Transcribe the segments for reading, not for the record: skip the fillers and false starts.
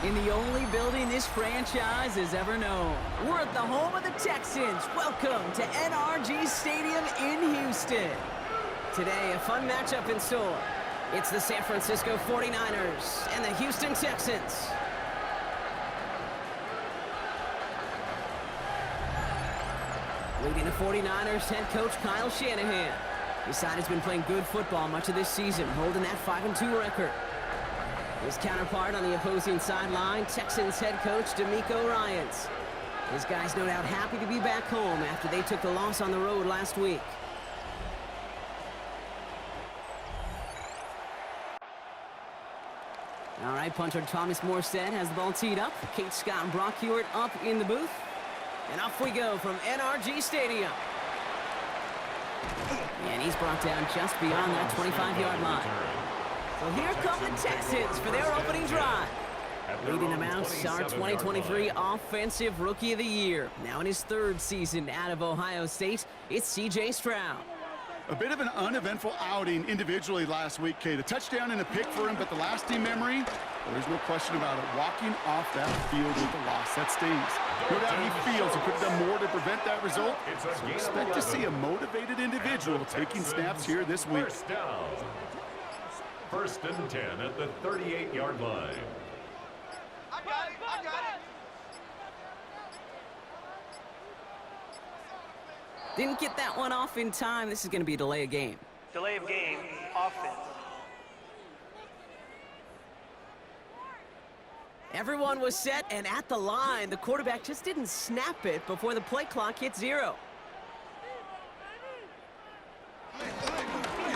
in the only building this franchise has ever known. We're at the home of the Texans. Welcome to NRG Stadium in Houston. Today, a fun matchup in store. It's the San Francisco 49ers and the Houston Texans. Leading the 49ers, head coach Kyle Shanahan. His side has been playing good football much of this season, holding that 5-2 record. His counterpart on the opposing sideline, Texans head coach D'Amico Ryans. His guys no doubt happy to be back home after they took the loss on the road last week. All right, punter Thomas Morstead has the ball teed up. Kate Scott and Brock Hewitt up in the booth. And off we go from NRG Stadium. And he's brought down just beyond that 25-yard line. So here come the Texans for their opening drive. Leading them out, our 2023 Offensive Rookie of the Year. Now in his third season out of Ohio State, it's C.J. Stroud. A bit of an uneventful outing individually last week, Kate. A touchdown and a pick for him, but the lasting memory, well, there's no question about it. Walking off that field with the loss, that stings. No doubt he feels he could have done more to prevent that result. So expect to see a motivated individual taking snaps here this week. First and 10 at the 38-yard line. I got it. Didn't get that one off in time. This is going to be a delay of game. Delay of game, offense. Everyone was set and at the line. The quarterback just didn't snap it before the play clock hit 0.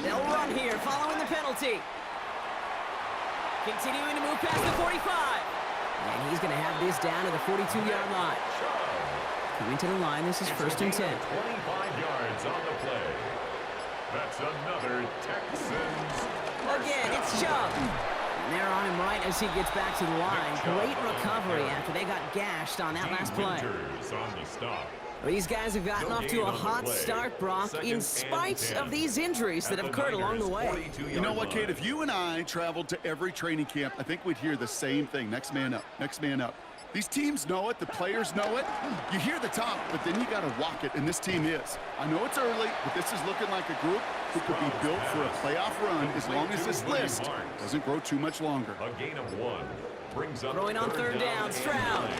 They'll run here following the penalty. Continuing to move past the 45. And he's going to have this down to the 42-yard line. Coming to the line, this is first and 10. 25 yards on the play. That's another Texans. Again, it's Chubb. And they're on him right as he gets back to the line. Great recovery after they got gashed on that last play. On the stop. These guys have gotten off to a hot start, Brock, in spite of these injuries that have occurred along the way. You know what, Kate? If you and I traveled to every training camp, I think we'd hear the same thing. Next man up, next man up. These teams know it, the players know it. You hear the talk, but then you got to walk it, and this team is. I know it's early, but this is looking like a group who could be built for a playoff run as long as this list doesn't grow too much longer. A gain of 1 brings up throwing on third down, Stroud.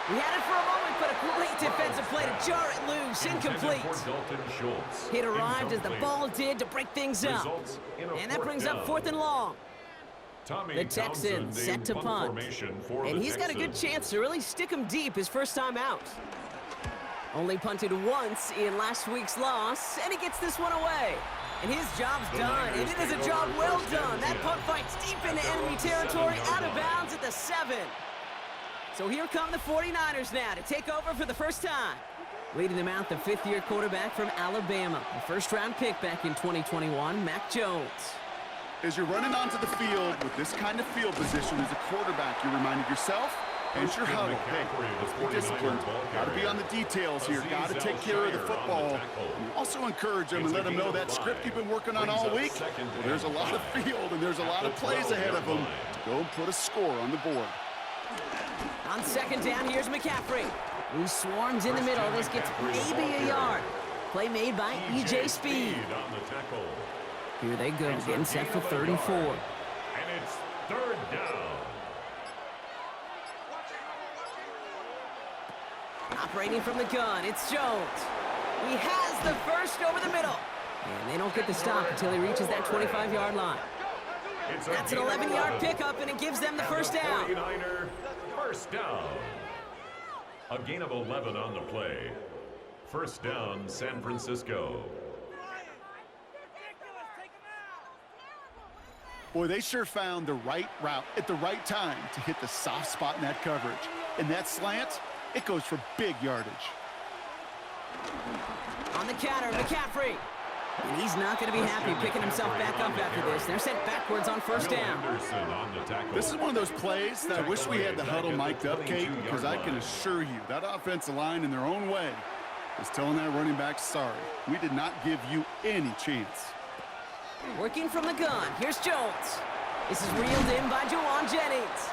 We had it for a moment, but a great defensive play to jar it loose, incomplete. It arrived as the ball did to break things up. And that brings up 4th and long. The Texans set to punt. And he's got a good chance to really stick him deep his first time out. Only punted once in last week's loss, and he gets this one away. And his job's done, and it is a job well done. That punt fights deep into enemy territory, out of bounds at the 7. So here come the 49ers now to take over for the first time. Leading them out, the 5th-year quarterback from Alabama. A first-round pick back in 2021, Mac Jones. As you're running onto the field with this kind of field position as a quarterback, you're reminding yourself and your huddle, hey, let's be disciplined. Got to be on the details here. Got to take care of the football. And also encourage them and let them know that script you've been working on all week. Well, there's a lot of field and there's a lot of plays ahead of them to go and put a score on the board. On second down, here's McCaffrey, who swarms in the middle. This gets maybe a yard. Play made by E.J. Speed. Here they go, getting set for 34. And it's third down. Operating from the gun, it's Jones. He has the first over the middle. And they don't get the stop until he reaches that 25-yard line. That's an 11-yard pickup, and it gives them the first down. 49er first down. A gain of 11 on the play. First down, San Francisco. Boy, they sure found the right route at the right time to hit the soft spot in that coverage. And that slant, it goes for big yardage. On the counter, McCaffrey. And he's not going to be happy picking himself back up after this. They're sent backwards on first down. This is one of those plays that I wish we had the huddle mic'd up, Kate, because I can assure you that offensive line in their own way is telling that running back, sorry, we did not give you any chance. Working from the gun, here's Jones. This is reeled in by Jawan Jennings.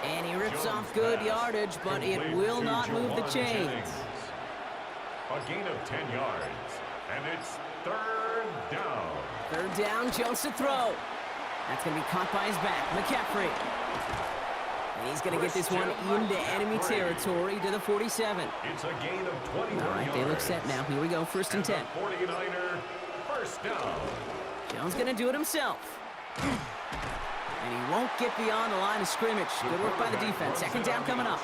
And he rips off good yardage, but it will not move the chains. A gain of 10 yards, and it's third down. Third down, Jones to throw. That's going to be caught by his back, McCaffrey. And he's going to get this one into enemy territory to the 47. It's a gain of 21 All right, they look set now. Here we go, first and 10. 49er, first down. Jones going to do it himself. And he won't get beyond the line of scrimmage. Good work by the defense. Second down coming up.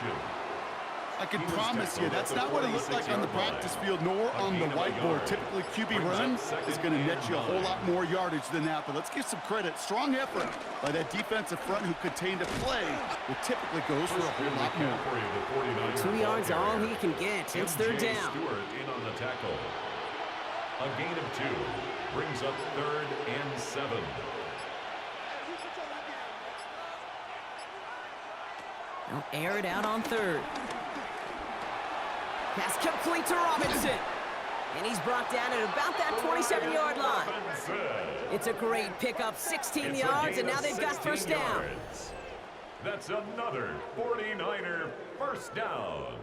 I can promise you, that's not what it looked like on the practice field, nor on the whiteboard. Typically, QB run is going to net you a whole lot more yardage than that. But let's give some credit. Strong effort by that defensive front who contained a play that typically goes for a whole lot more. 2 yards, all he can get. It's third down. Stewart in on the tackle. A gain of 2 brings up third and 7. They'll air it out on third. Pass complete to Robinson. And he's brought down at about that 27-yard line. It's a great pickup, 16 yards, and now they've got first down. That's another 49er first down.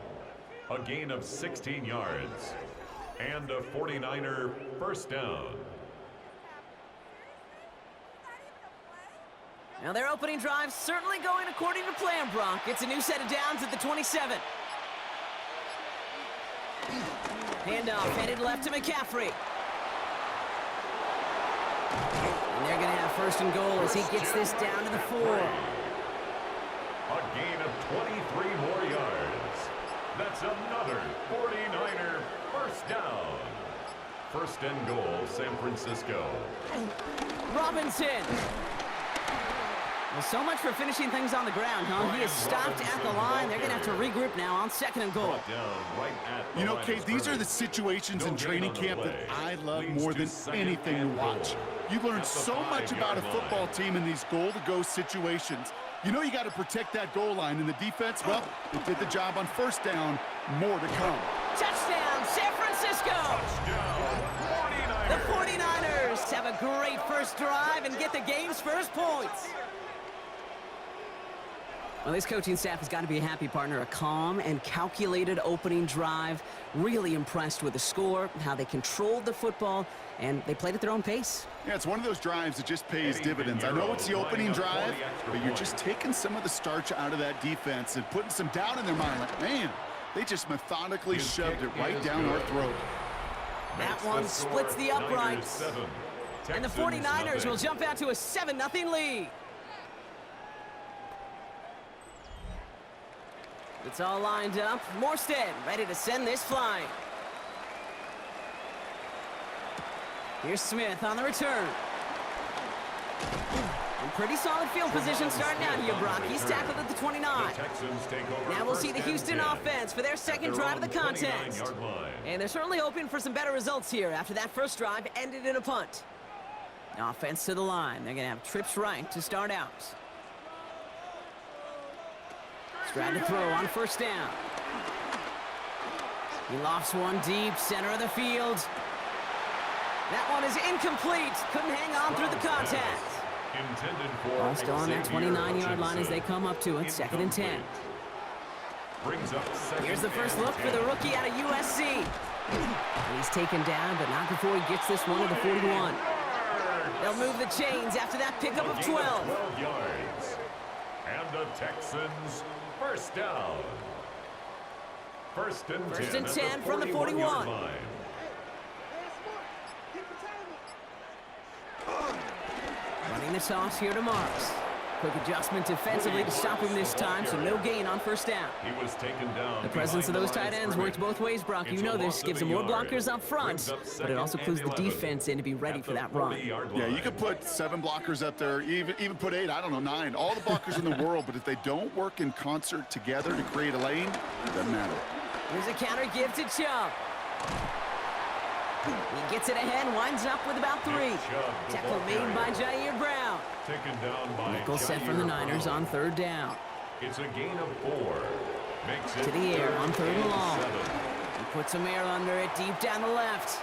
A gain of 16 yards. And a 49er first down. Now their opening drive certainly going according to plan, Brock. It's a new set of downs at the 27. Handoff headed left to McCaffrey. And they're going to have first and goal as he gets this down to the 4. A gain of 23 more yards. That's another 49er first down. First and goal, San Francisco. Robinson. Well, so much for finishing things on the ground, huh? He is stopped at the line. They're going to have to regroup now on second and goal. You know, Kate, these are the situations in training camp that I love more than anything to watch. You learn so much about a football team in these goal-to-go situations. You know you got to protect that goal line, and the defense, well, they did the job on first down. More to come. Touchdown, San Francisco! The 49ers have a great first drive and get the game's first points. Well, this coaching staff has got to be a happy partner. A calm and calculated opening drive. Really impressed with the score, how they controlled the football, and they played at their own pace. Yeah, it's one of those drives that just pays dividends. I know it's the opening drive, but you're just taking some of the starch out of that defense and putting some doubt in their mind. Like, man, they just methodically shoved it right down our throat. That one splits the uprights. And the 49ers will jump out to a 7-0 lead. It's all lined up. Morstead ready to send this flying. Here's Smith on the return. And pretty solid field position starting out here, Brock. He's tackled at the 29. Now we'll see the Houston offense for their second drive of the contest. And they're certainly hoping for some better results here after that first drive ended in a punt. Offense to the line. They're going to have trips right to start out. Stroud to throw on first down. He lofts one deep, center of the field. That one is incomplete. Couldn't hang on through the contact. Ball still on that 29-yard line as they come up to it. Second and 10. Here's the first look for the rookie out of USC. And he's taken down, but not before he gets this one to the 41. They'll move the chains after that pickup of 12. And the Texans first down. First and 10 from the 41. Running the toss here to Marks. Quick adjustment defensively to stop him this time, so no gain on first down. He was taken down. The presence of those tight ends works both ways, Brock. You know this. Gives them more blockers up front, but it also clues the defense in to be ready for that run. Yeah, you could put 7 blockers up there, even put 8, I don't know, 9. All the blockers in the world, but if they don't work in concert together to create a lane, it doesn't matter. Here's a counter give to Chubb. He gets it ahead, winds up with about 3. Tackle made by Jair Brown. Taken down by Nichols set from the Niners on third down. It's a gain of 4. Makes it to the air on third and long. 7. He puts some air under it, deep down the left.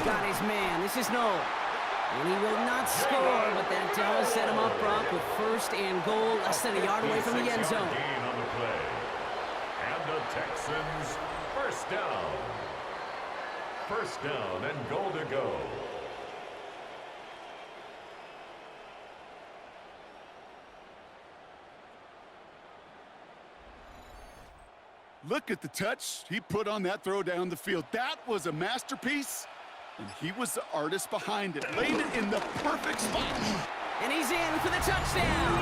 Got his man. This is Noel. And he will not score, but that does to set him up, Brock, with first and goal, less than a yard away from the end zone. Gain on the play. And the Texans first down. First down and goal to go. Look at the touch he put on that throw down the field. That was a masterpiece, and he was the artist behind it. Laid it in the perfect spot. And he's in for the touchdown.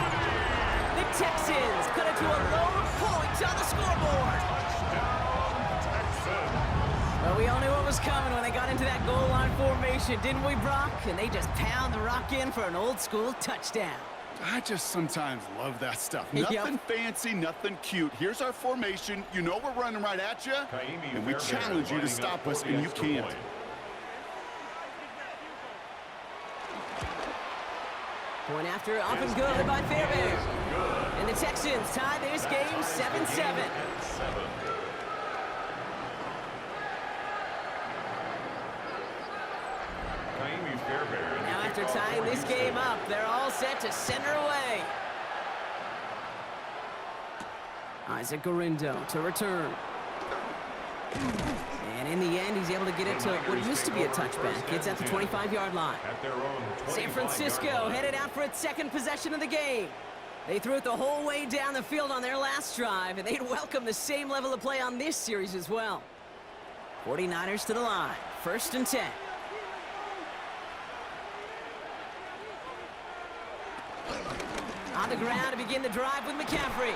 The Texans cut it to a lone point on the scoreboard. Touchdown, Texans. Well, we all knew what was coming when they got into that goal line formation, didn't we, Brock? And they just pound the rock in for an old-school touchdown. I just sometimes love that stuff. Yep. Nothing fancy, nothing cute. Here's our formation. You know we're running right at you, and we challenge you to stop us, and you can't. Point after, up and good by Fairbairn. And the Texans tie this game 7-7. Now after tying this game up, they're all set to center away. Isaac Garindo to return. And in the end, he's able to get it to what used to be a touchback. It's at the 25-yard line. San Francisco headed out for its second possession of the game. They threw it the whole way down the field on their last drive, and they'd welcome the same level of play on this series as well. 49ers to the line, 1st and 10. On the ground to begin the drive with McCaffrey.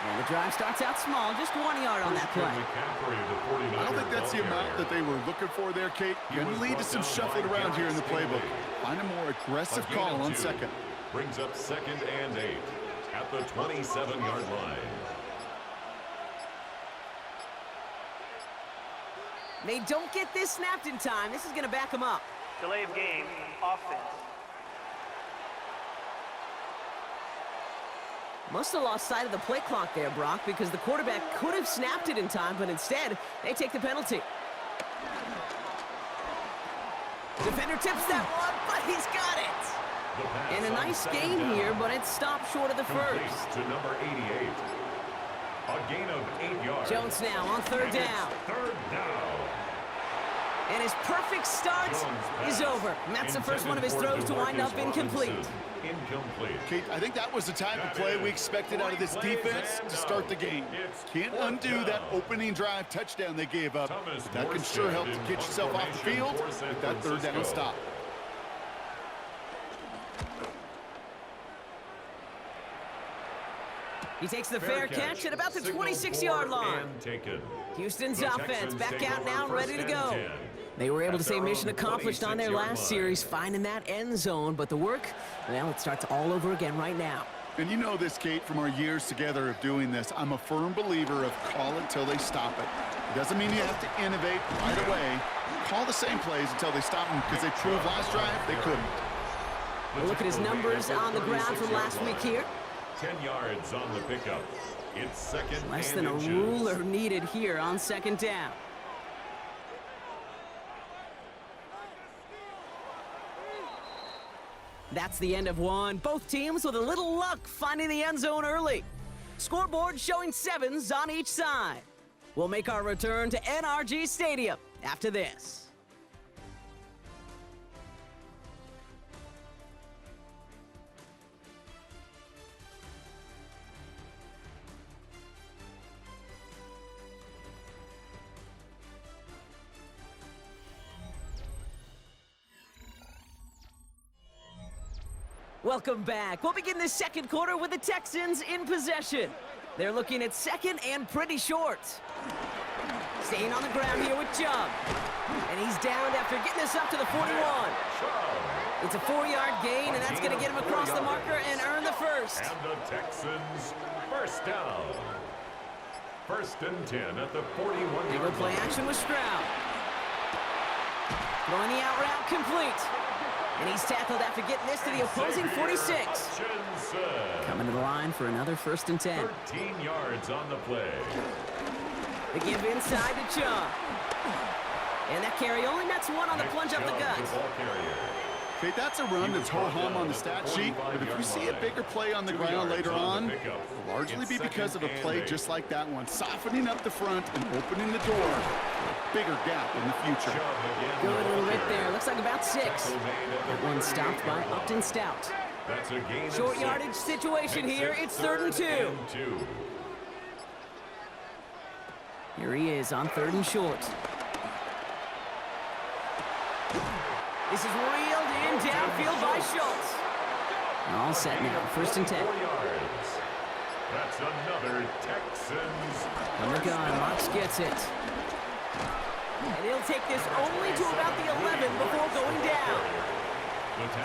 And the drive starts out small, just 1 yard on that play. I don't think that's the amount that they were looking for there, Kate. Going to lead to some shuffling around here in the playbook. Find a more aggressive call on second. Brings up 2nd and 8 at the 27-yard line. They don't get this snapped in time. This is going to back them up. Delay of game, offense. Must have lost sight of the play clock there, Brock, because the quarterback could have snapped it in time, but instead, they take the penalty. Defender tips that one, but he's got it. And a nice gain here, but it stopped short of the first. To number 88. A gain of 8 yards. Jones now on 3rd down. 3rd down. And his perfect start is over. And that's the first one of his throws to wind up incomplete. Kate, I think that was the type of play we expected out of this defense to start the game. Can't undo that opening drive touchdown they gave up. But that can sure help to get yourself off the field with that 3rd down stop. He takes the fair catch at about the 26-yard line. Houston's offense back out now and ready to go. They were able to say mission accomplished on their last series, finding that end zone. But the work, well, it starts all over again right now. And you know this, Kate, from our years together of doing this. I'm a firm believer of call it till they stop it. It doesn't mean you have to innovate right away. Call the same plays until they stop them, because they proved last drive they couldn't. We'll look at his numbers on the ground from last week here. 10 yards on the pickup. It's 2nd Less than a ruler needed here on 2nd down. That's the end of one. Both teams with a little luck finding the end zone early. Scoreboard showing 7s on each side. We'll make our return to NRG Stadium after this. Welcome back. We'll begin the second quarter with the Texans in possession. They're looking at 2nd and pretty short. Staying on the ground here with Chubb. And he's down after getting this up to the 41. It's a 4-yard gain, and that's going to get him across the marker and earn the first. And the Texans first down. 1st and 10 at the 41-yard They go play action with Stroud. Throwing the out route complete. And he's tackled after getting this to the opposing 46. Coming to the line for another 1st and 10. 13 yards on the play. The give inside to Chubb. And that carry only nets one on the plunge up the gut. Okay, that's a run that's ho-hum on the stat sheet, but if you see a bigger play on the ground later on, it'll largely be because of a play just like that one, softening up the front and opening the door for a bigger gap in the future. Good little rip there. Looks like about 6. That one stopped by Upton Stout. Short yardage situation here. It's 3rd and 2. Here he is on 3rd and short. This is reeled in downfield by Schultz. All set now, 1st and 10. That's another Texans. On the gun, Marks gets it. And he'll take this only to about the 11 before going down.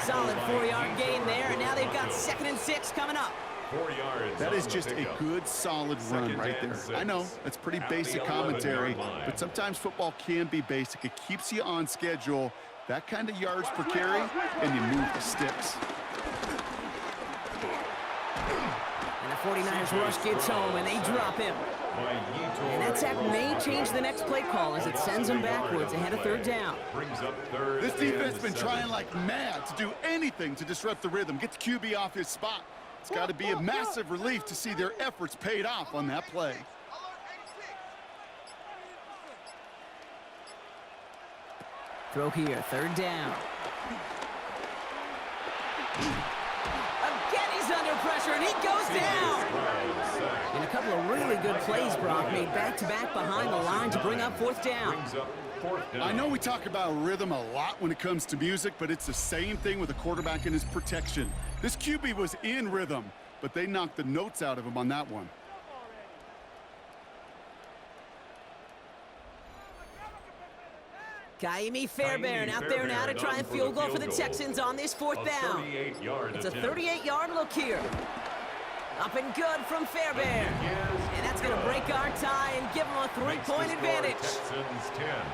Solid 4-yard gain there, and now they've got 2nd and 6 coming up. 4 yards. That is just a good, solid run right there. I know, that's pretty basic commentary, but sometimes football can be basic. It keeps you on schedule. That kind of yards per carry, and you move the sticks. And the 49ers rush gets home, and they drop him. And that sack may change the next play call as it sends them backwards ahead of 3rd down. This defense has been trying like mad to do anything to disrupt the rhythm, get the QB off his spot. It's got to be a massive relief to see their efforts paid off on that play. Throw here, 3rd down. Again, he's under pressure, and he goes down. And a couple of really good plays, Brock, made back-to-back behind the line to bring up 4th down. I know we talk about rhythm a lot when it comes to music, but it's the same thing with a quarterback and his protection. This QB was in rhythm, but they knocked the notes out of him on that one. Kaimi Fairbairn out there now to try and field goal for the Texans on this 4th down. It's a 38-yard look here. Up and good from Fairbairn. And that's going to break our tie and give them a 3-point advantage.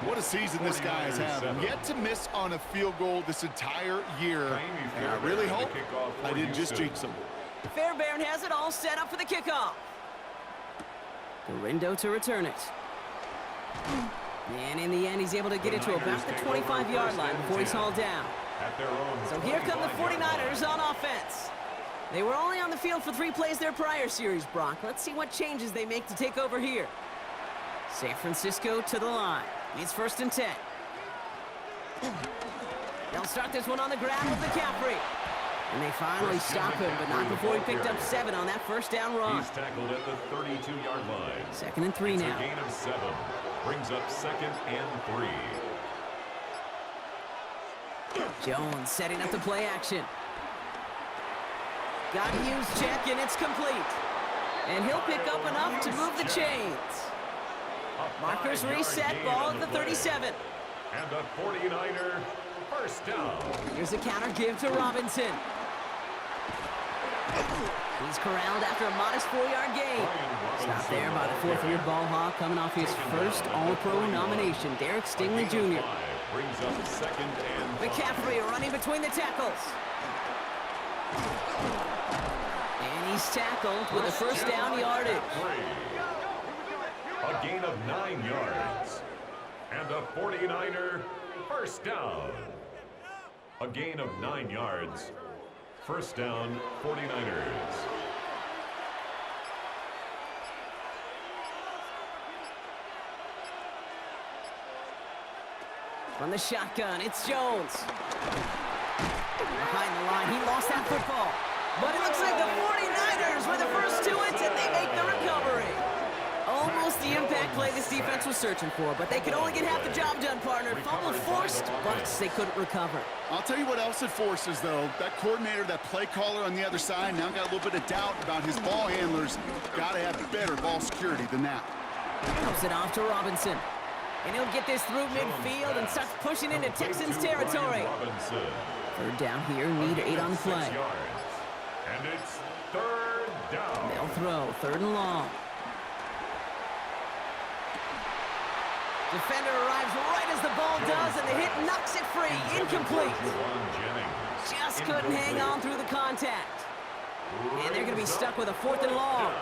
What a season this guy is having. Yet to miss on a field goal this entire year. And I really hope I didn't just jinx him. Fairbairn has it all set up for the kickoff. Garindo to return it. And in the end, he's able to get it to about the 25-yard line before he's hauled down. So here come the 49ers on offense. They were only on the field for 3 plays their prior series, Brock. Let's see what changes they make to take over here. San Francisco to the line. It's 1st and 10. They'll start this one on the ground with McCaffrey. And they finally stop him, but not before he picked up 7 on that 1st down run. He's tackled at the 32-yard line. 2nd and 3 now. A gain of 7. Brings up 2nd and 3. Jones setting up the play action. Got to use check, and it's complete. And he'll pick up enough to move the chains. Markers reset, ball at the 37. And a 49er 1st down. Here's a counter give to Robinson. He's corralled after a modest 4-yard gain. Stop there by the 4th-year ball hawk coming off his first All-Pro nomination, Derek Stingley Jr. Brings up 2nd and 5. McCaffrey running between the tackles. And he's tackled with a 1st down yardage. A gain of 9 yards. And a 49er 1st down. A gain of 9 yards. 1st down, 49ers. From the shotgun, it's Jones. Behind the line, he lost that football. But it looks like the 49ers were the first to it, and they make the recovery. Almost the impact play this defense was searching for, but they could only get half the job done, partner. Fumble forced, but they couldn't recover. I'll tell you what else it forces, though. That coordinator, that play caller on the other side, now got a little bit of doubt about his ball handlers. Got to have better ball security than that. Helps it off to Robinson. And he'll get this through midfield and starts pushing into Texans territory. 3rd down here, need 8 on the play. And it's 3rd down. They'll throw, 3rd and long. Defender arrives right as the ball does, and the hit knocks it free. Incomplete. Just couldn't hang on through the contact. And they're going to be stuck with a 4th and long.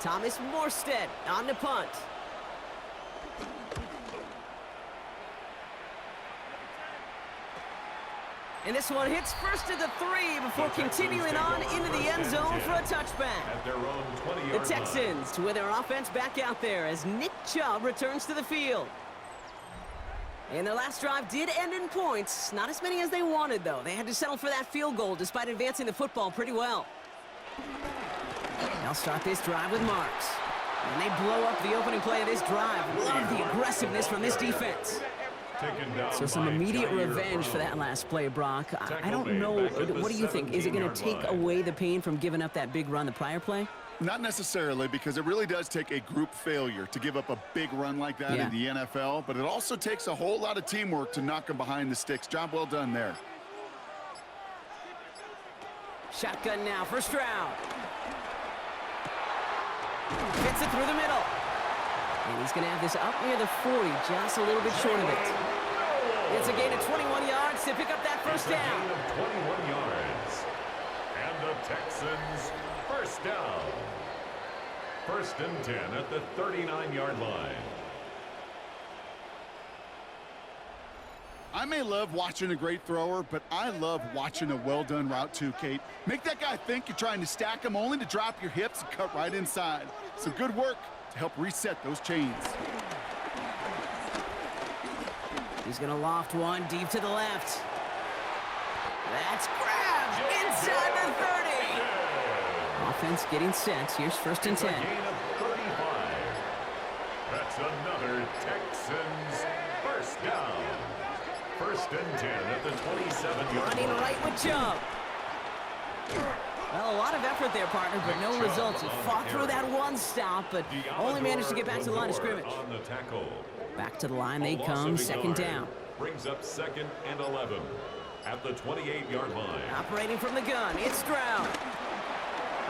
Thomas Morstead on the punt. And this one hits first to the 3 before continuing on into the end zone for a touchback. At their own 20-yard The line. Texans with their offense back out there as Nick Chubb returns to the field. And their last drive did end in points. Not as many as they wanted, though. They had to settle for that field goal despite advancing the football pretty well. They'll start this drive with Marks. And they blow up the opening play of this drive. Love the aggressiveness from this defense. So some immediate revenge for that last play, Brock. I don't know. What do you think? Is it going to take away the pain from giving up that big run the prior play? Not necessarily, because it really does take a group failure to give up a big run like that in the NFL, but it also takes a whole lot of teamwork to knock them behind the sticks. Job well done there. Shotgun now, first round. Fits it through the middle. And he's going to have this up near the 40, just a little bit short of it. It's a gain of 21 yards to pick up that first down. A gain of 21 yards. And the Texans first down. First and 10 at the 39-yard line. I may love watching a great thrower, but I love watching a well-done route too, Kate. Make that guy think you're trying to stack him only to drop your hips and cut right inside. Some good work to help reset those chains. He's going to loft one deep to the left. That's grabbed inside the 30. Offense getting set. Here's first and 10. A gain of 35. That's another Texans first down. First and 10 at the 27-yard Running line. right with Chubb. Well, a lot of effort there, partner, but no results. He fought through that one stop, but only managed to get back to the line of scrimmage. On the tackle. Back to the line they come, second down. Brings up second and 11 at the 28-yard line. Operating from the gun, it's Stroud.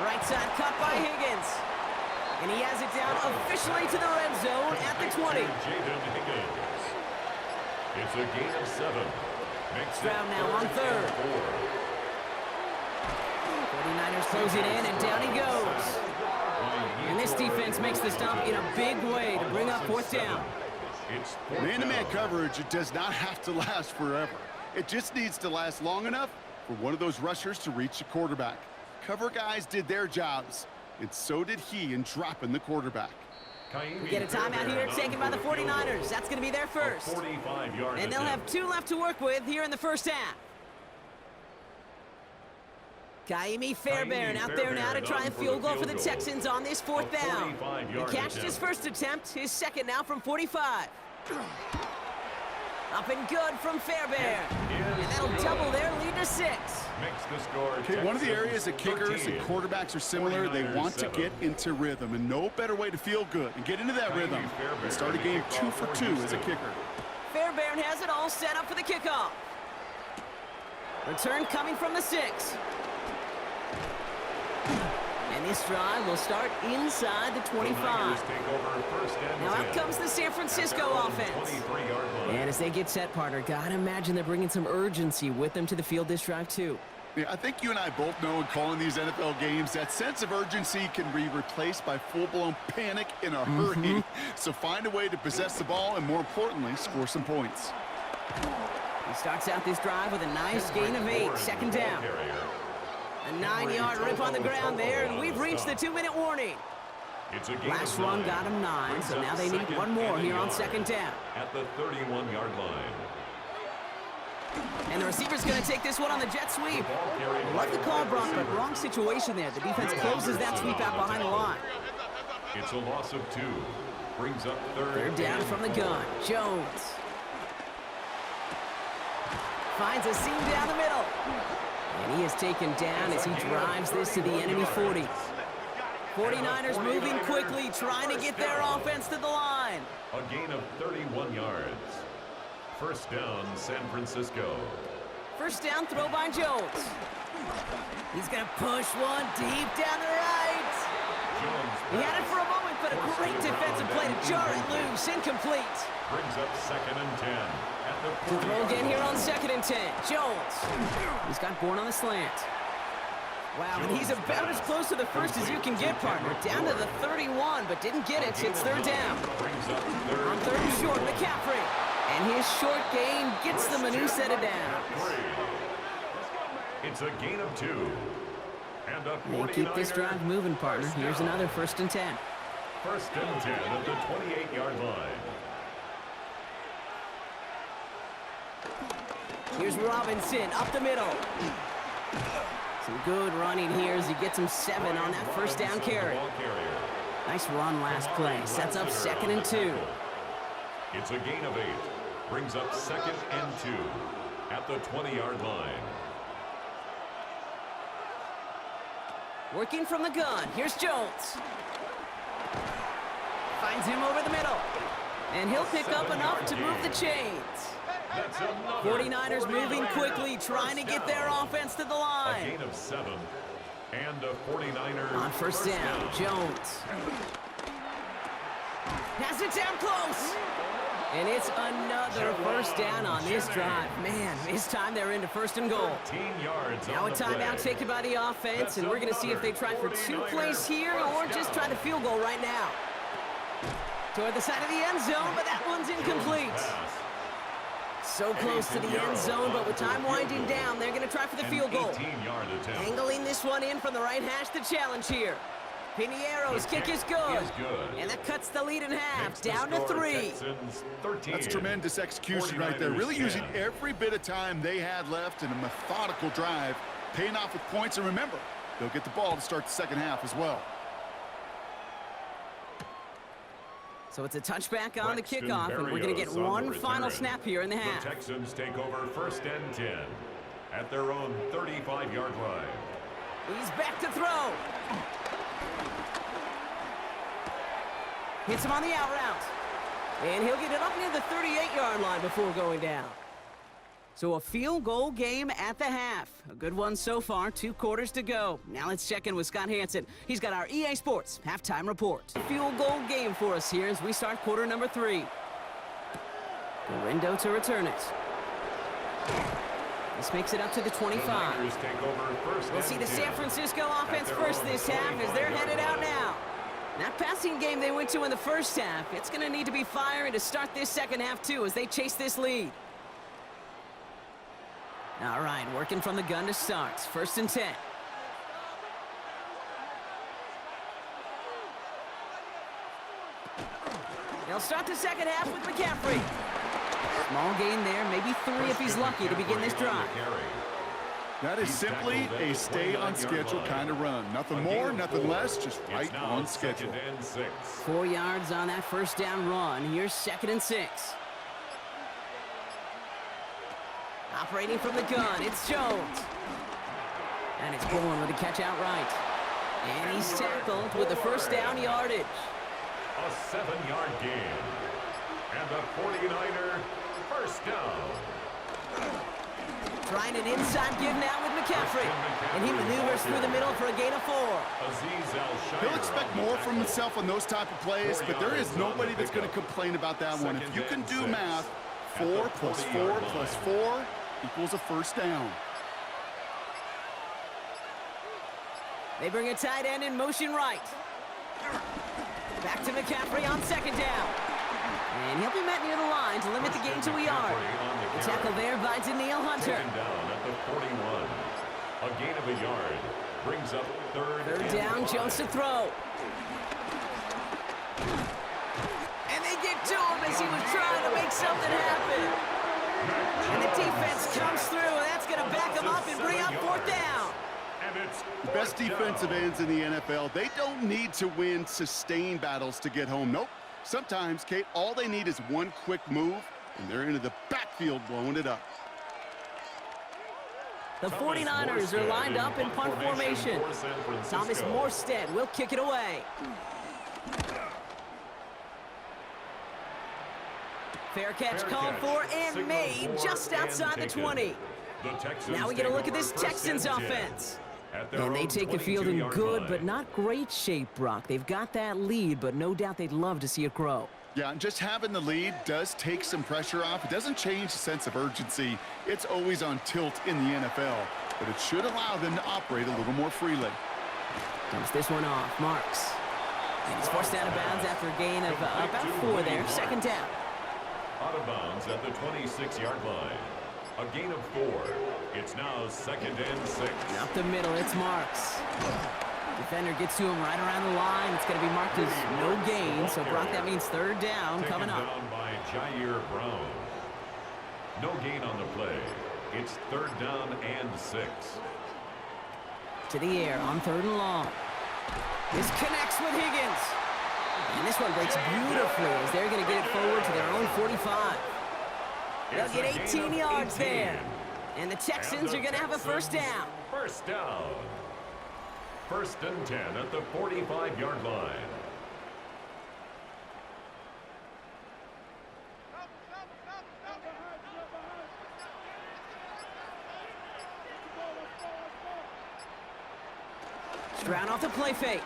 Right side cut by Higgins. And he has it down officially to the red zone at the 20. Jaden Higgins. It's a gain of 7. Stroud now on third. 49ers closing in, and down he goes. And this defense makes the stop in a big way to bring up fourth down. Man-to-man coverage, it does not have to last forever. It just needs to last long enough for one of those rushers to reach the quarterback. Cover guys did their jobs, and so did he in dropping the quarterback. We get a timeout here taken by the 49ers. That's going to be their first. And they'll have 2 left to work with here in the first half. Kaimi Fairbairn out there now to try and field goal for the Texans on this fourth down. He catched his first attempt, his second now from 45. Up and good from Fairbairn. And that'll double their lead to 6. Makes the score. Okay, one of the areas that kickers and quarterbacks are similar, they want to get into rhythm, and no better way to feel good and get into that rhythm and start a game 2 for 2 as a kicker. Fairbairn has it all set up for the kickoff. Return coming from the 6. And this drive will start inside the 25. Now out comes the San Francisco offense. And as they get set, partner, gotta imagine they're bringing some urgency with them to the field this drive too. Yeah, I think you and I both know in calling these NFL games that sense of urgency can be replaced by full-blown panic in a hurry. So find a way to possess the ball and, more importantly, score some points. He starts out this drive with a nice gain of 8, second down. A 9-yard rip on the ground there, and we've reached the 2-minute warning. Last run got him 9, so now they need one more here on second down. At the 31-yard line. And the receiver's going to take this one on the jet sweep. Love the call, Brock, but wrong situation there. The defense closes that sweep out behind the line. It's a loss of 2. Brings up third down from the gun. Jones finds a seam down the middle. And he is taken down as he drives this to the enemy 40. 49ers moving quickly, trying to get their offense to the line. A gain of 31 yards. First down, San Francisco. First down throw by Jones. He's going to push one deep down the right. He had it for a moment, but a great defensive play to jar it loose. Incomplete. Brings up second and 10. To throw again here on second and 10. Jones. He's got Bourne on the slant. Wow, and he's about as close to the first as you can get, partner. Down to the 31, but didn't get it. It's third down. On third and short, McCaffrey. And his short gain gets them a new set of downs. It's a gain of 2. And a We'll keep this 49er drive moving, partner. first Here's down. another 1st and 10. 1st and 10 at the 28-yard line. Here's Robinson up the middle. Some good running here as he gets him 7 on that 1st down carry. Ball carrier. Nice run last play. Sets up 2nd and 2. It's a gain of 8. Brings up 2nd and 2 at the 20-yard line. Working from the gun. Here's Jones. Finds him over the middle. And he'll pick up enough to move the chains. That's another 49ers moving quickly, trying to get their offense to the A line. gain of 7. And a 49er On 1st down, Jones. Pass it down close. And it's another 1st down on this drive. Man, this time they're into 1st and goal. 13 yards Now a on the timeout play. taken by the offense, and we're going to see if they try for 2 plays here or just try to field goal right now. Toward the side of the end zone, but that one's incomplete. Pass. So close to the end zone, but with time winding down, they're going to try for the field goal. 18-yard attempt. Angling this one in from the right hash, the challenge here. Piniero's kick is good. And that cuts the lead in half, Makes the down to score 3. Texans 13. That's tremendous execution right there. 49ers Really using 10. every bit of time they had left in a methodical drive, paying off with points. And remember, they'll get the ball to start the 2nd half as well. So it's a touchback on the Braxton kickoff, and we're going to get Berrios on the one final return. snap here in the half. The Texans take over 1st and 10 at their own 35-yard line. He's back to throw. Hits him on the out route. And he'll get it up near the 38-yard line before going down. So a field goal game at the half. A good one so far, 2 quarters to go. Now let's check in with Scott Hansen. He's got our EA Sports halftime report. Field goal game for us here as we start quarter number 3. Gorindo to return it. This makes it up to the 25. The Niners take over 1st We'll and see the 10 San Francisco offense at their first own this half as they're 25-yard headed out line. now. That passing game they went to in the 1st half, it's going to need to be firing to start this 2nd half too as they chase this lead. All right, working from the gun to start. 1st and 10. They'll start the 2nd half with McCaffrey. Small gain there, maybe 3 if he's lucky to begin this drive. That is simply a stay-on-schedule kind of run. Nothing more, nothing less, just right on schedule. 2nd and 6. 4 yards on that 1st down run. Here's 2nd and 6. Operating from the gun, it's Jones. And it's Bourne with a catch outright. And he's tackled with the 1st down yardage. A 7-yard gain. And a 49er 1st down. Trying an inside give now with McCaffrey. And he maneuvers through the middle for a gain of 4. Azeez Al-Shaair He'll expect more from himself on those type of plays, but there is nobody that's going to complain about that one. If you can do math, 4 plus 4 plus 4 equals a 1st down. They bring a tight end in motion right. Back to McCaffrey on 2nd down. And he'll be met near the line to limit the gain to a yard. The tackle there by Daniil Hunter. Taken down at the 41. A gain of a yard. Brings up 3rd down, Jones to throw. And they get to him as he was trying to make something happen. And the defense comes through, and that's going to back him up and bring up 4th down. The best defensive ends in the NFL, they don't need to win sustained battles to get home. Nope. Sometimes, Kate, all they need is one quick move, and they're into the backfield blowing it up. The 49ers are lined up in punt formation. Thomas Morstead will kick it away. Fair catch called for and made just outside the 20. Now we get a look at this Texans offense. And they take the field in good but not great shape, Brock. They've got that lead, but no doubt they'd love to see it grow. Yeah, and just having the lead does take some pressure off. It doesn't change the sense of urgency. It's always on tilt in the NFL, but it should allow them to operate a little more freely. Dumps this one off, Marks. And he's forced out of bounds after a gain of about 4 there. 2nd down. Out of bounds at the 26-yard line. A A gain of 4. It's now 2nd and 6. Up the middle, it's Marks. Defender gets to him right around the line. It's going to be marked as no gain. So, Brock, that means 3rd down coming up. Taken down by Jair Brown. No gain on the play. It's 3rd down and 6. To the air on 3rd and long. This connects with Higgins. And this one breaks beautifully as they're going to get it forward to their own 45. They'll get 18 yards there. And the Texans are going to have a 1st down. 1st down. 1st and 10 at the 45-yard line. Stroud off the play fake.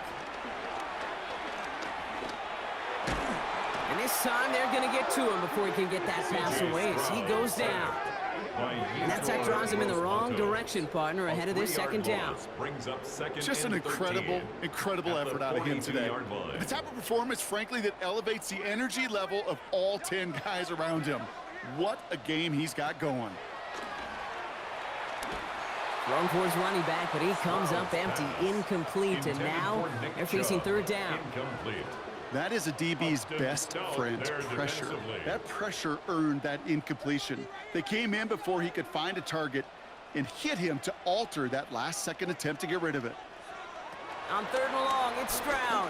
And this time they're going to get to him before he can get that pass away as he goes down. And that sack drives him in the wrong direction, partner, ahead of this 2nd down. Just an incredible effort out of him today. The type of performance, frankly, that elevates the energy level of all 10 guys around him. What a game he's got going. Thrown for his running back, but he comes up empty, incomplete, and now they're facing 3rd down. That is a DB's best friend, pressure. That pressure earned that incompletion. They came in before he could find a target and hit him to alter that last-second attempt to get rid of it. On 3rd and long, it's Stroud.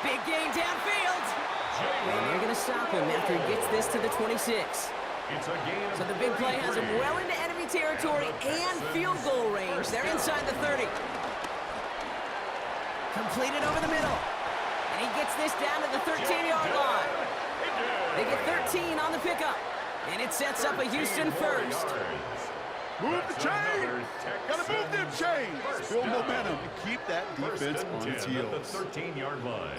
Big gain downfield. And they're going to stop him after he gets this to the 26. So the big play has him well into enemy territory and field goal range. They're inside the 30. Completed over the middle. And he gets this down to the 13-yard line. They get 13 on the pickup. And it sets up a Houston 1st. Move the chain! Gotta move them chains! Build momentum and keep that defense on its heels. At the 13-yard line.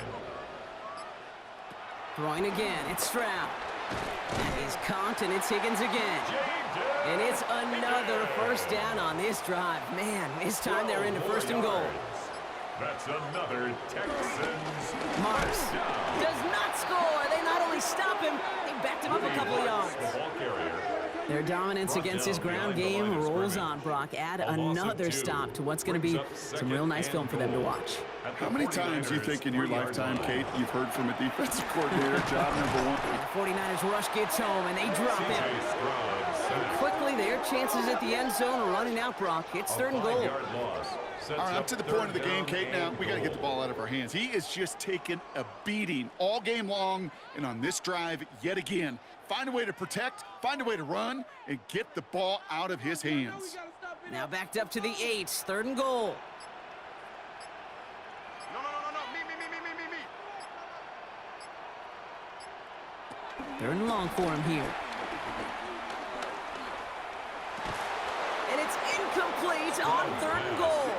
Throwing again, it's Stroud. That is caught, and it's Higgins again. And it's another 1st down on this drive. Man, this time they're into 1st and goal. That's another Texans. Marks does not score. They not only stop him, they backed him up a couple of yards. Their dominance against his ground game rolls on, Brock. Add another stop to what's going to be some real nice film for them to watch. How many times do you think in your lifetime, Kate, you've heard from a defensive coordinator, job number 1? The 49ers rush gets home, and they drop him. And quickly, their chances at the end zone are running out, Brock. It's 3rd and goal. All right, up to the point of the game, Kate, now we got to get the ball out of our hands. He is just taking a beating all game long, and on this drive, yet again, find a way to protect, find a way to run, and get the ball out of his hands. Now backed up to the 8, 3rd and goal. Third and long for him here. And it's incomplete on 3rd and goal.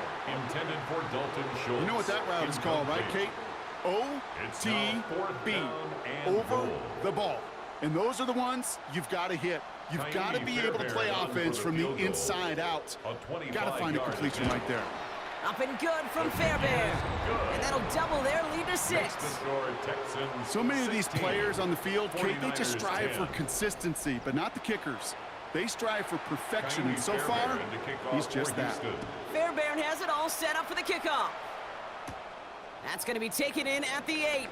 Intended for Dalton Schultz. You know what that route is called, right, Kate? OTB, over the ball. And those are the ones you've got to hit. You've got to be able to play offense from the inside out. Got to find a completion right there. Up and good from Fairbairn. And that'll double their lead to 6. So many of these players on the field, Kate, they just strive for consistency, but not the kickers. They strive for perfection, and so far, he's just that. Fairbairn has it all set up for the kickoff. That's going to be taken in at the 8.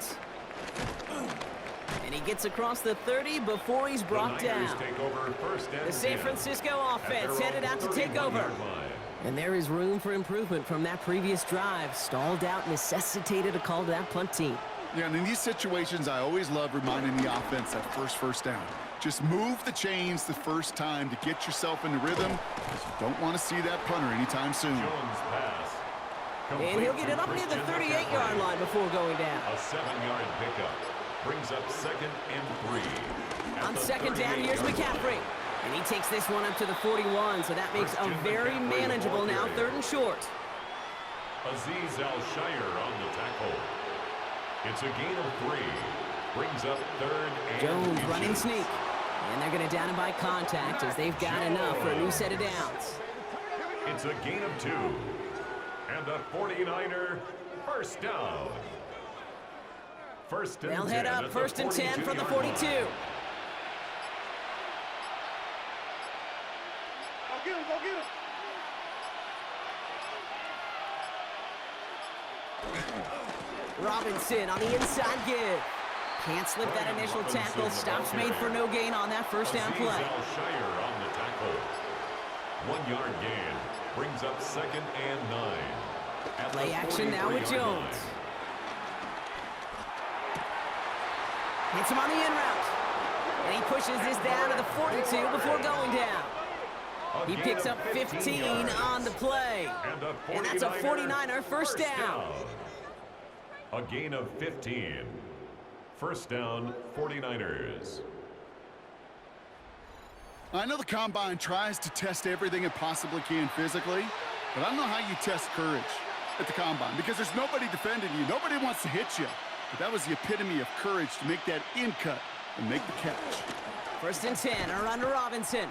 And he gets across the 30 before he's brought down. The San Francisco offense headed out to take over. And there is room for improvement from that previous drive. Stalled out, necessitated a call to that punt team. Yeah, and in these situations, I always love reminding the offense that first down. Just move the chains the first time to get yourself into rhythm, because you don't want to see that punter anytime soon. And he'll get it up near the 38-yard line before going down. A 7-yard pickup brings up 2nd and 3. On 2nd down, here's McCaffrey. And he takes this one up to the 41, so that makes a very manageable now 3rd and short. Azeez Al-Shire on the tackle. It's a gain of 3. Brings up 3rd and Jones running sneak. And they're going to down him by contact as they've got enough for a new set of downs. It's a gain of 2. And a 49er 1st down. First and They'll 10 head up at the 1st and 10 from the 42-yard 42. line. Go get him, go get him. Robinson on the inside give. Can't slip that initial tackle. Stops made for no gain on that first down play. Shire on the tackle. 1 yard gain. Brings up 2nd and 9. At Play the action now with 43-yard Jones. line. Hits him on the in route. And he pushes this down to the 42 before going down. He picks up 15 on the play. And that's a 49er first down. A gain of 15. First down, 49ers. I know the Combine tries to test everything it possibly can physically, but I don't know how you test courage at the Combine because there's nobody defending you. Nobody wants to hit you. But that was the epitome of courage to make that in cut and make the catch. 1st and 10, around to Robinson.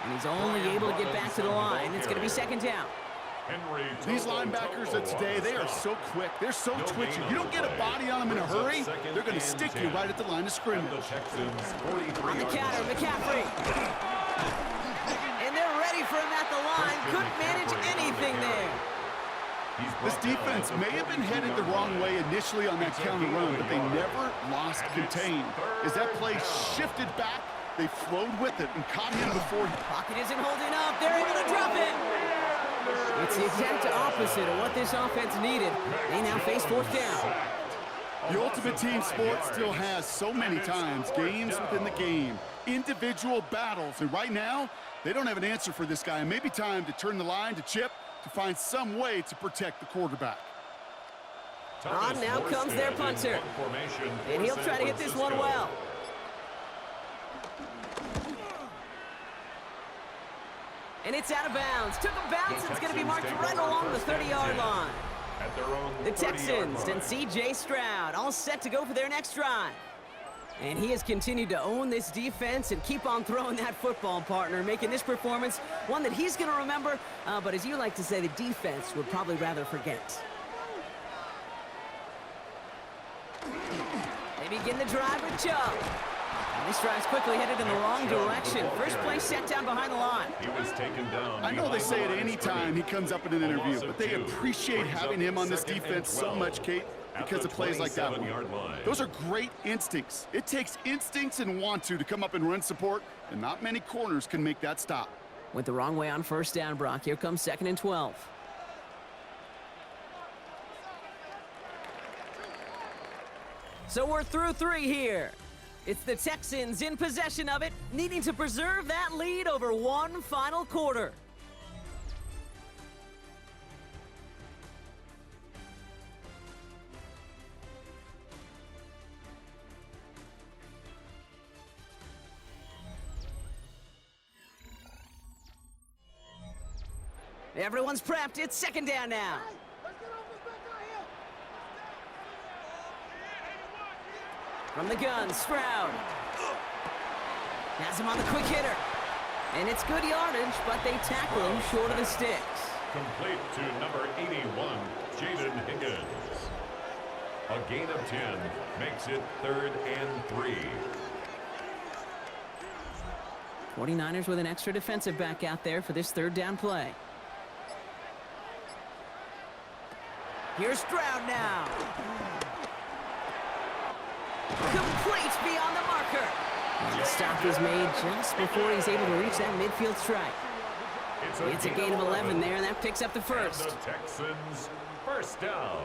And he's only able to get back to the line. It's going to be 2nd down. These linebackers of today, they are so quick. They're so twitchy. You don't get a body on them in a hurry, they're going to stick you right at the line of scrimmage. On the counter, McCaffrey. And they're ready for him at the line. Couldn't manage anything there. This defense may have been headed the wrong way initially on that counter run, but they never lost contain. As that play shifted back, they flowed with it and caught him before he... Pocket isn't holding up. They're able to drop it. It's the exact opposite of what this offense needed. They now face 4th down. The ultimate team sport still has so many times games within the game, individual battles, and right now, they don't have an answer for this guy. It may be time to turn the line to Chip to find some way to protect the quarterback. On now comes their punter. And he'll try to hit this one well. And it's out of bounds. Took a bounce. It's going to be marked right along the 30-yard line. The Texans and C.J. Stroud all set to go for their next drive. And he has continued to own this defense and keep on throwing that football, partner, making this performance one that he's going to remember, but as you like to say, the defense would probably rather forget. They begin the drive with Chubb. And this drive's quickly headed in the wrong direction. First play set down behind the line. He was taken down. I know they say it any time he comes up in an interview, but they appreciate having him on this defense so much, Kate, because of plays like that one. Those are great instincts. It takes instincts and want to come up and run support, and not many corners can make that stop. Went the wrong way on first down, Brock. Here comes 2nd and 12. So we're through 3 here. It's the Texans in possession of it, needing to preserve that lead over one final quarter. Everyone's prepped. It's 2nd down now. From the gun, Stroud. Has him on the quick hitter. And it's good yardage, but they tackle him short of the sticks. Complete to number 81, Jaden Higgins. A gain of 10 makes it 3rd and 3. 49ers with an extra defensive back out there for this 3rd down play. Here's Stroud now. Complete beyond the marker. And the stop is made just before he's able to reach that midfield strike. It's a gain of 11 there, and that picks up the first. And the Texans, first down.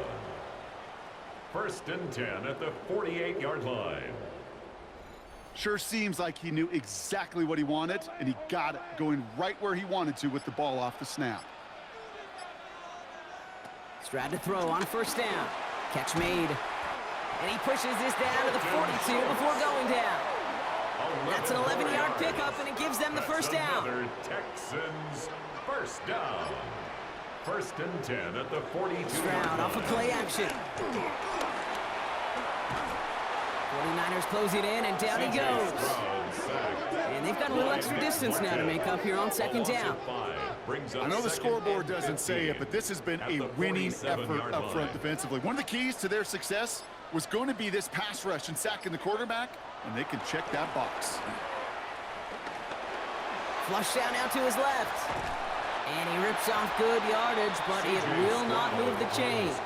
1st and 10 at the 48-yard line. Sure seems like he knew exactly what he wanted, and he got it, going right where he wanted to with the ball off the snap. Stroud to throw on first down. Catch made. And he pushes this down to the 42 before going down. That's an 11-yard pickup, and it gives them the first down. Another Texans first down. 1st and 10 at the 42. Stroud off of play action. 49ers closing in, and down he goes. And they've got a little extra distance now to make up here on 2nd down. I know the scoreboard doesn't say it, but this has been a winning effort up front defensively. One of the keys to their success was going to be this pass rush and sacking the quarterback, and they can check that box. Flush down out to his left. And he rips off good yardage, but it will not move the chains.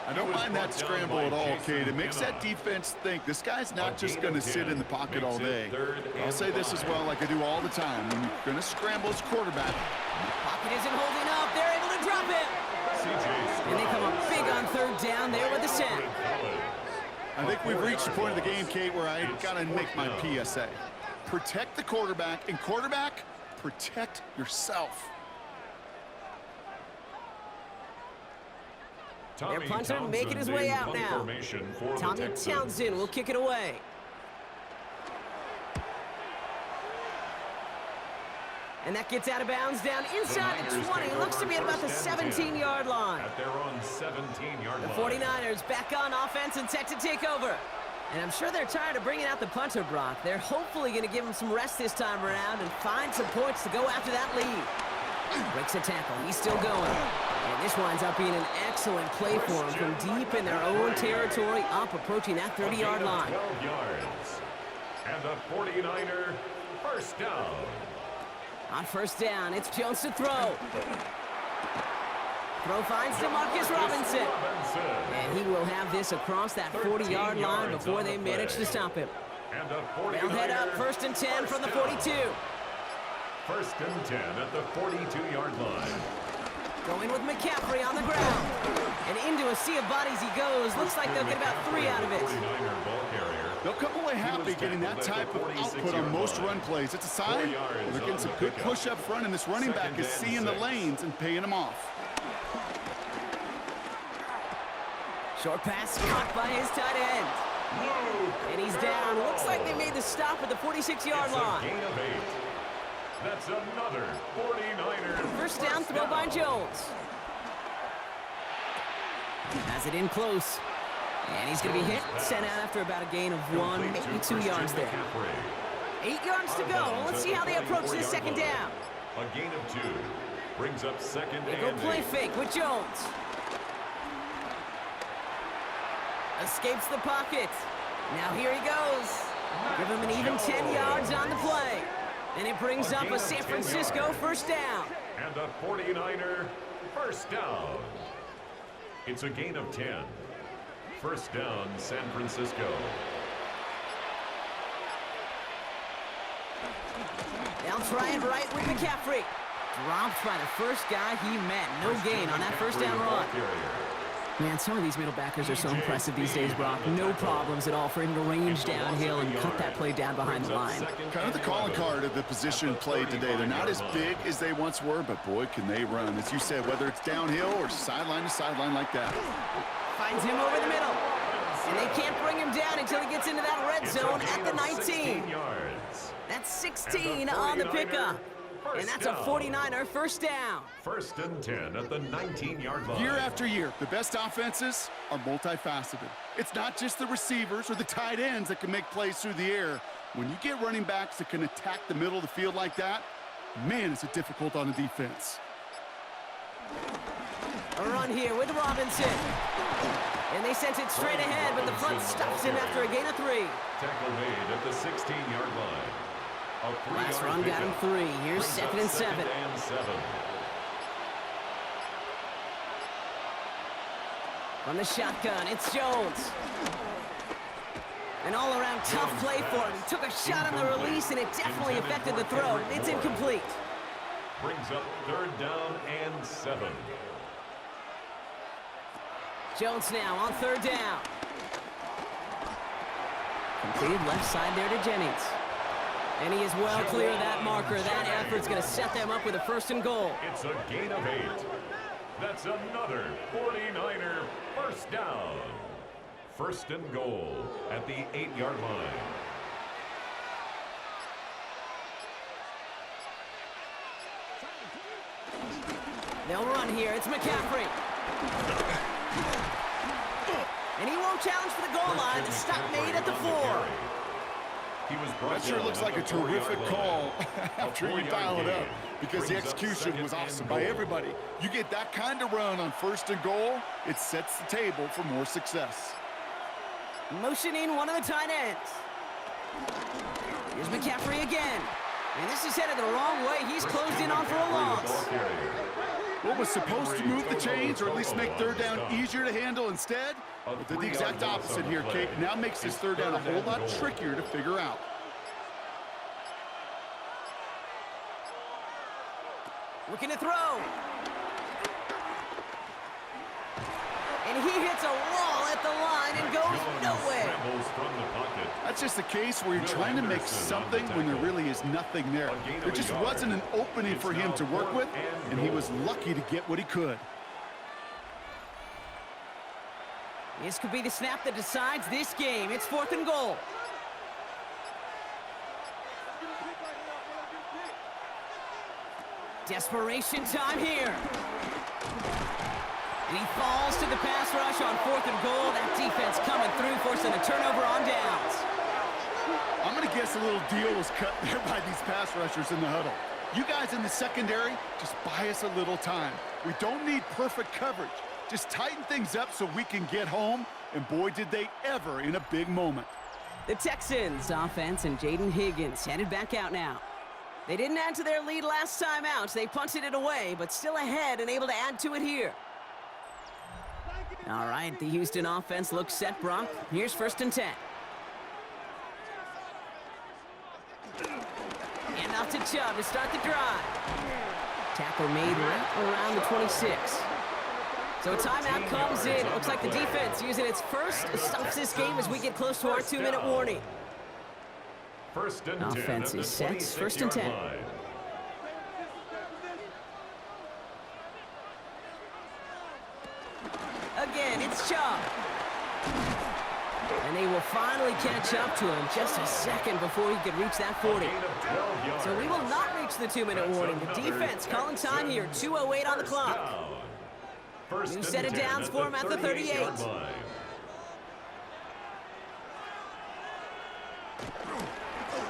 I don't mind that scramble at all, Kate. It makes that defense think this guy's not just going to sit in the pocket all day. I'll say this as well, like I do all the time. When you're going to scramble as quarterback. Pocket isn't holding up. They're able to drop it. And they come up big on third down there with the sack. I think we've reached the point of the game, Kate, where I got to make my PSA. Protect the quarterback, and quarterback, protect yourself. Their punter making his way out now. Tommy Townsend will kick it away. And that gets out of bounds down inside the 20. Looks to be at about the 17-yard line. At their own 17-yard line. The 49ers back on offense and set to take over. And I'm sure they're tired of bringing out the punter, Brock. They're hopefully going to give him some rest this time around and find some points to go after that lead. Breaks a tackle. He's still going. And this winds up being an excellent play for him from deep in their own territory, up approaching that 30-yard line. 12 yards. And the 49er first down. On first down, it's Jones to throw. Throw finds DeMarcus Robinson. And he will have this across that 40-yard line before they manage to stop him. They'll head up first and 10 from the 42. First and 10 at the 42-yard line. Going with McCaffrey on the ground. And into a sea of bodies he goes. Looks like they'll get about 3 out of it. They'll come away happy getting that type of output on most run plays. It's a sign they're getting some good push up front, and this running back is seeing the lanes and paying them off. Short pass caught by his tight end. And he's down. Looks like they made the stop at the 46-yard line. Gain of 8. That's another 49er. First down throw by Jones. Has it in close. And he's going to be hit, sent out after about a gain of 1, maybe 2 yards there. 8 yards to go. Let's see how they approach this second down. A gain of 2 brings up second They and go play 8. fake with Jones. Escapes the pocket. Now here he goes. Give him an even 10 yards on the play. And it brings up a San Francisco first down. And a 49er first down. It's a gain of 10. First down, San Francisco. They'll try it right with McCaffrey. Dropped by the first guy he met. No gain on that first down run. Man, some of these middle backers are so impressive these days, Brock. No problems at all for him to range downhill and cut that play down behind the line. Kind of the calling card of the position played today. They're not as big as they once were, but boy, can they run. As you said, whether it's downhill or sideline to sideline like that. Finds him over the middle. And they can't bring him down until he gets into that red zone at the 19. That's 16 on the pickup. And that's a 49er first down. First and 10 at the 19-yard line. Year after year, the best offenses are multifaceted. It's not just the receivers or the tight ends that can make plays through the air. When you get running backs that can attack the middle of the field like that, man, is it difficult on the defense. A run here with Robinson. And they sent it straight ahead, but the front stops him after a gain of 3. Tackle made at the 16-yard line. Last run got him 3. Here's second and 7. From the shotgun, it's Jones. An all-around tough play for him. He took a shot on the release, and it definitely affected the throw. It's incomplete. Brings up third down and 7. Jones now on third down. Completed left side there to Jennings. And he is well clear of that marker. That effort's going to set them up with a first and goal. It's a gain of 8. That's another 49er first down. First and goal at the 8-yard line. They'll run here. It's McCaffrey. And he won't challenge for the goal line. The stop made at the 4. That sure looks like a terrific call after you dial it up, because the execution was awesome by everybody. You get that kind of run on 1st and goal, it sets the table for more success. Motioning one of the tight ends. Here's McCaffrey again. And this is headed the wrong way. He's closed in on for a loss. What was supposed to move the chains, or at least make 3rd down easier to handle instead, but did the exact opposite here, Kate. Now makes this 3rd down a whole lot trickier to figure out. Looking to throw. And he hits a wall at the line and goes nowhere. That's just a case where you're trying to make something when there really is nothing there. There just wasn't an opening for him to work with, and he was lucky to get what he could. This could be the snap that decides this game. It's 4th and goal. Desperation time here. And he falls to the pass rush on 4th and goal. That defense coming through, forcing a turnover on downs. I'm going to guess a little deal was cut there by these pass rushers in the huddle. You guys in the secondary, just buy us a little time. We don't need perfect coverage. Just tighten things up so we can get home, and boy, did they ever in a big moment. The Texans offense and Jaden Higgins headed back out now. They didn't add to their lead last time out. They punted it away, but still ahead and able to add to it here. All right, the Houston offense looks set, Brock. Here's 1st and 10. And off to Chubb to start the drive. Tackle made right around the 26. So a timeout comes in. It looks like the defense using its first stops this game as we get close to our 2-minute warning. Offense is set. 1st and 10. Again, it's Chubb. And they will finally catch up to him just a second before he could reach that 40. So we will not reach the 2-minute warning. The defense calling time here. 2:08 on the clock. New set of downs for him at the 38.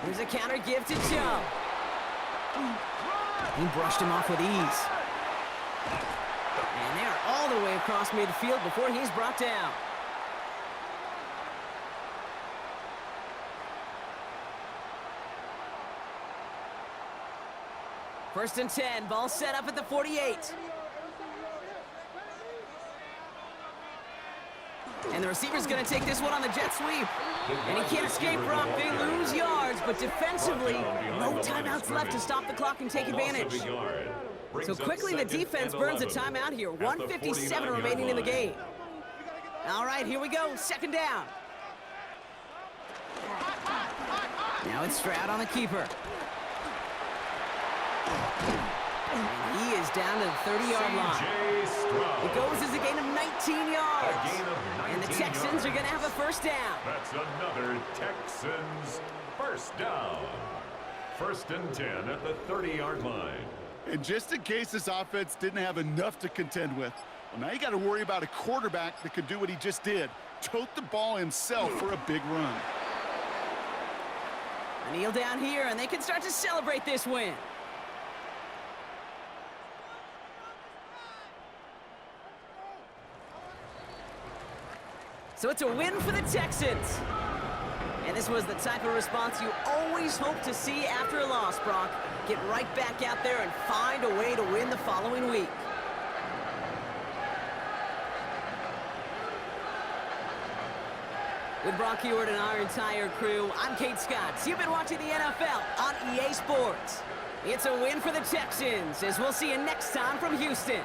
Here's a counter give to Chubb. He brushed him off with ease. And they're all the way across midfield before he's brought down. First and 10, ball set up at the 48. And the receiver's going to take this one on the jet sweep. And he can't escape, Brock. They lose yards, but defensively, no timeouts left to stop the clock and take advantage. So quickly, the defense burns a timeout here. 1:57 remaining in the game. All right, here we go. 2nd down. Now it's Stroud on the keeper. And he is down to the 30-yard line. It goes as a gain of 19 yards. And the Texans are going to have a 1st down. That's another Texans 1st down. 1st and 10 at the 30-yard line. And just in case this offense didn't have enough to contend with, well, now you got to worry about a quarterback that could do what he just did. Tote the ball himself for a big run. A kneel down here, and they can start to celebrate this win. So it's a win for the Texans. And this was the type of response you always hope to see after a loss, Brock. Get right back out there and find a way to win the following week. With Brock Heward and our entire crew, I'm Kate Scott. You've been watching the NFL on EA Sports. It's a win for the Texans, as we'll see you next time from Houston.